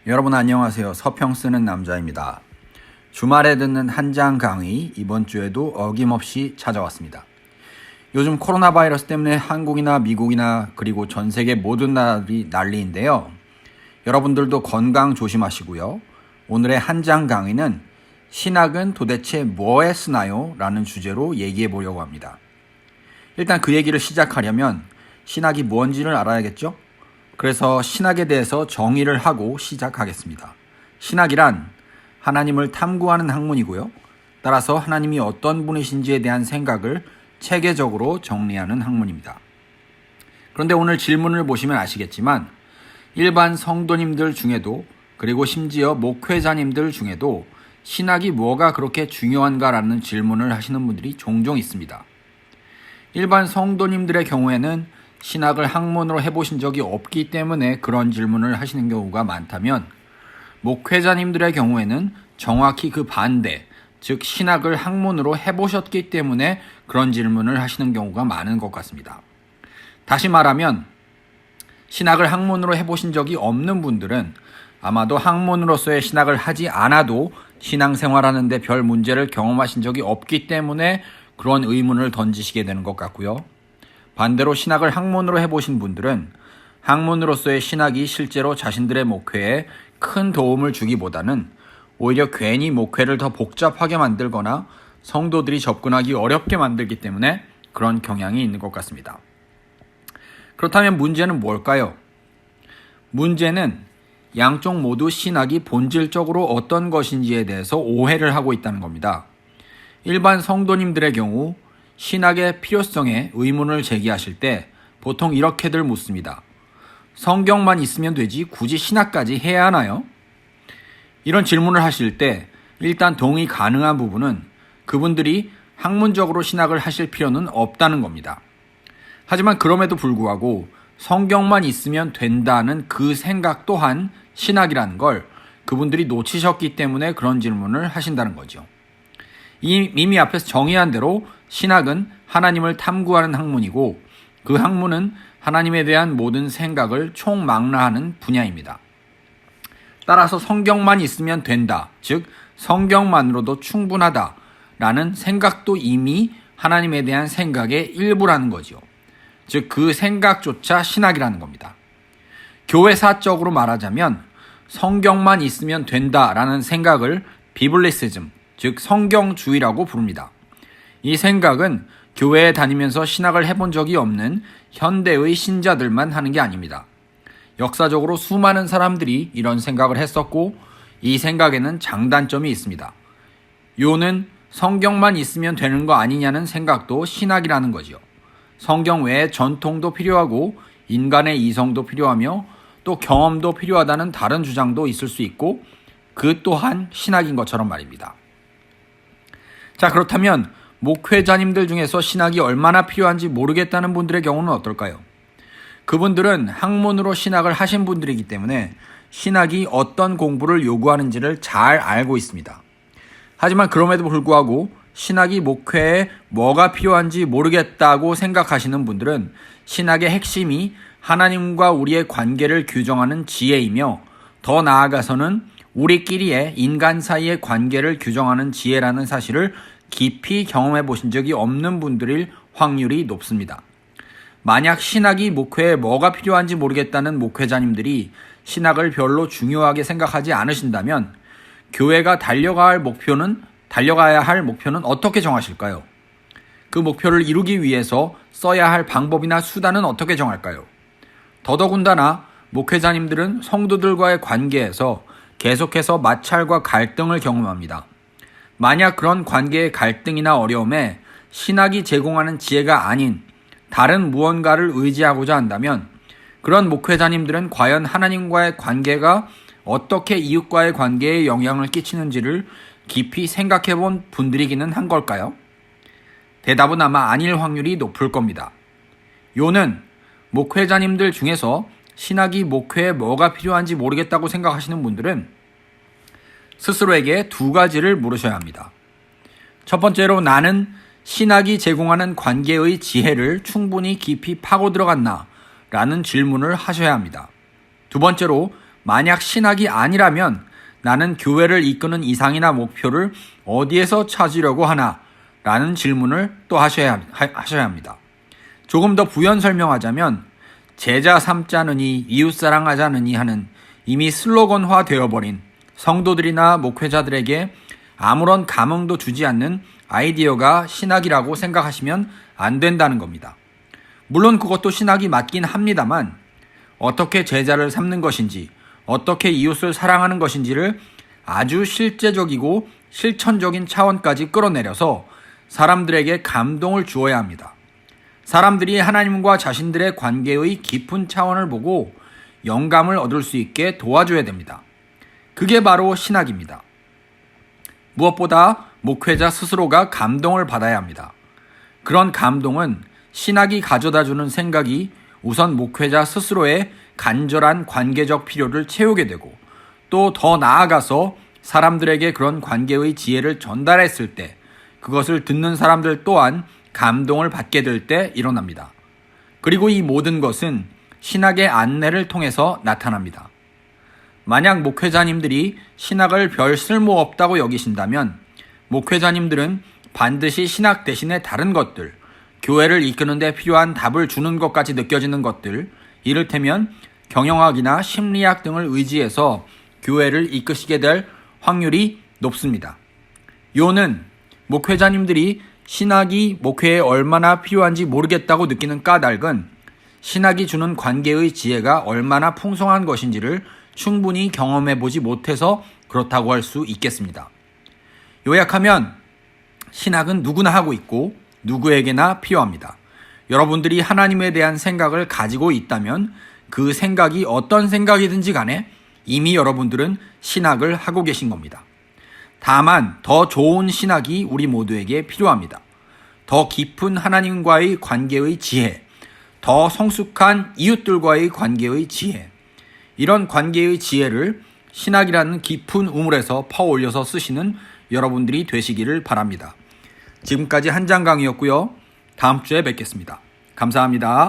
여러분 안녕하세요. 서평 쓰는 남자입니다. 주말에 듣는 한장 강의 이번 주에도 어김없이 찾아왔습니다. 요즘 코로나 바이러스 때문에 한국이나 미국이나 그리고 전 세계 모든 나라들이 난리인데요. 여러분들도 건강 조심하시고요. 오늘의 한장 강의는 신학은 도대체 뭐에 쓰나요? 라는 주제로 얘기해 보려고 합니다. 일단 그 얘기를 시작하려면 신학이 뭔지를 알아야겠죠? 그래서 신학에 대해서 정의를 하고 시작하겠습니다. 신학이란 하나님을 탐구하는 학문이고요. 따라서 하나님이 어떤 분이신지에 대한 생각을 체계적으로 정리하는 학문입니다. 그런데 오늘 질문을 보시면 아시겠지만 일반 성도님들 중에도 그리고 심지어 목회자님들 중에도 신학이 뭐가 그렇게 중요한가라는 질문을 하시는 분들이 종종 있습니다. 일반 성도님들의 경우에는 신학을 학문으로 해보신 적이 없기 때문에 그런 질문을 하시는 경우가 많다면 목회자님들의 경우에는 정확히 그 반대, 즉 신학을 학문으로 해보셨기 때문에 그런 질문을 하시는 경우가 많은 것 같습니다. 다시 말하면 신학을 학문으로 해보신 적이 없는 분들은 아마도 학문으로서의 신학을 하지 않아도 신앙생활하는 데 별 문제를 경험하신 적이 없기 때문에 그런 의문을 던지시게 되는 것 같고요. 반대로 신학을 학문으로 해보신 분들은 학문으로서의 신학이 실제로 자신들의 목회에 큰 도움을 주기보다는 오히려 괜히 목회를 더 복잡하게 만들거나 성도들이 접근하기 어렵게 만들기 때문에 그런 경향이 있는 것 같습니다. 그렇다면 문제는 뭘까요? 문제는 양쪽 모두 신학이 본질적으로 어떤 것인지에 대해서 오해를 하고 있다는 겁니다. 일반 성도님들의 경우 신학의 필요성에 의문을 제기하실 때 보통 이렇게들 묻습니다. 성경만 있으면 되지 굳이 신학까지 해야 하나요? 이런 질문을 하실 때 일단 동의 가능한 부분은 그분들이 학문적으로 신학을 하실 필요는 없다는 겁니다. 하지만 그럼에도 불구하고 성경만 있으면 된다는 그 생각 또한 신학이라는 걸 그분들이 놓치셨기 때문에 그런 질문을 하신다는 거죠. 이미 앞에서 정의한 대로 신학은 하나님을 탐구하는 학문이고 그 학문은 하나님에 대한 모든 생각을 총망라하는 분야입니다. 따라서 성경만 있으면 된다, 즉 성경만으로도 충분하다라는 생각도 이미 하나님에 대한 생각의 일부라는 거죠. 즉 그 생각조차 신학이라는 겁니다. 교회사적으로 말하자면 성경만 있으면 된다라는 생각을 비블리시즘, 즉 성경주의라고 부릅니다. 이 생각은 교회에 다니면서 신학을 해본 적이 없는 현대의 신자들만 하는 게 아닙니다. 역사적으로 수많은 사람들이 이런 생각을 했었고 이 생각에는 장단점이 있습니다. 요는 성경만 있으면 되는 거 아니냐는 생각도 신학이라는 거지요. 성경 외에 전통도 필요하고 인간의 이성도 필요하며 또 경험도 필요하다는 다른 주장도 있을 수 있고 그 또한 신학인 것처럼 말입니다. 자, 그렇다면 목회자님들 중에서 신학이 얼마나 필요한지 모르겠다는 분들의 경우는 어떨까요? 그분들은 학문으로 신학을 하신 분들이기 때문에 신학이 어떤 공부를 요구하는지를 잘 알고 있습니다. 하지만 그럼에도 불구하고 신학이 목회에 뭐가 필요한지 모르겠다고 생각하시는 분들은 신학의 핵심이 하나님과 우리의 관계를 규정하는 지혜이며 더 나아가서는 우리끼리의 인간 사이의 관계를 규정하는 지혜라는 사실을 깊이 경험해 보신 적이 없는 분들일 확률이 높습니다. 만약 신학이 목회에 뭐가 필요한지 모르겠다는 목회자님들이 신학을 별로 중요하게 생각하지 않으신다면 교회가 달려가야 할 목표는 어떻게 정하실까요? 그 목표를 이루기 위해서 써야 할 방법이나 수단은 어떻게 정할까요? 더더군다나 목회자님들은 성도들과의 관계에서 계속해서 마찰과 갈등을 경험합니다. 만약 그런 관계의 갈등이나 어려움에 신학이 제공하는 지혜가 아닌 다른 무언가를 의지하고자 한다면 그런 목회자님들은 과연 하나님과의 관계가 어떻게 이웃과의 관계에 영향을 끼치는지를 깊이 생각해 본 분들이기는 한 걸까요? 대답은 아마 아닐 확률이 높을 겁니다. 요는 목회자님들 중에서 신학이 목회에 뭐가 필요한지 모르겠다고 생각하시는 분들은 스스로에게 두 가지를 물으셔야 합니다. 첫 번째로 나는 신학이 제공하는 관계의 지혜를 충분히 깊이 파고 들어갔나? 라는 질문을 하셔야 합니다. 두 번째로 만약 신학이 아니라면 나는 교회를 이끄는 이상이나 목표를 어디에서 찾으려고 하나? 라는 질문을 또 하셔야 합니다. 조금 더 부연 설명하자면 제자 삼자느니 이웃사랑하자느니 하는 이미 슬로건화 되어버린 성도들이나 목회자들에게 아무런 감흥도 주지 않는 아이디어가 신학이라고 생각하시면 안 된다는 겁니다. 물론 그것도 신학이 맞긴 합니다만 어떻게 제자를 삼는 것인지 어떻게 이웃을 사랑하는 것인지를 아주 실제적이고 실천적인 차원까지 끌어내려서 사람들에게 감동을 주어야 합니다. 사람들이 하나님과 자신들의 관계의 깊은 차원을 보고 영감을 얻을 수 있게 도와줘야 됩니다. 그게 바로 신학입니다. 무엇보다 목회자 스스로가 감동을 받아야 합니다. 그런 감동은 신학이 가져다주는 생각이 우선 목회자 스스로의 간절한 관계적 필요를 채우게 되고 또 더 나아가서 사람들에게 그런 관계의 지혜를 전달했을 때 그것을 듣는 사람들 또한 감동을 받게 될 때 일어납니다. 그리고 이 모든 것은 신학의 안내를 통해서 나타납니다. 만약 목회자님들이 신학을 별 쓸모없다고 여기신다면 목회자님들은 반드시 신학 대신에 다른 것들, 교회를 이끄는 데 필요한 답을 주는 것까지 느껴지는 것들, 이를테면 경영학이나 심리학 등을 의지해서 교회를 이끄시게 될 확률이 높습니다. 요는 목회자님들이 신학이 목회에 얼마나 필요한지 모르겠다고 느끼는 까닭은 신학이 주는 관계의 지혜가 얼마나 풍성한 것인지를 충분히 경험해보지 못해서 그렇다고 할 수 있겠습니다. 요약하면 신학은 누구나 하고 있고 누구에게나 필요합니다. 여러분들이 하나님에 대한 생각을 가지고 있다면 그 생각이 어떤 생각이든지 간에 이미 여러분들은 신학을 하고 계신 겁니다. 다만 더 좋은 신학이 우리 모두에게 필요합니다. 더 깊은 하나님과의 관계의 지혜, 더 성숙한 이웃들과의 관계의 지혜, 이런 관계의 지혜를 신학이라는 깊은 우물에서 퍼올려서 쓰시는 여러분들이 되시기를 바랍니다. 지금까지 한장 강의였고요. 다음 주에 뵙겠습니다. 감사합니다.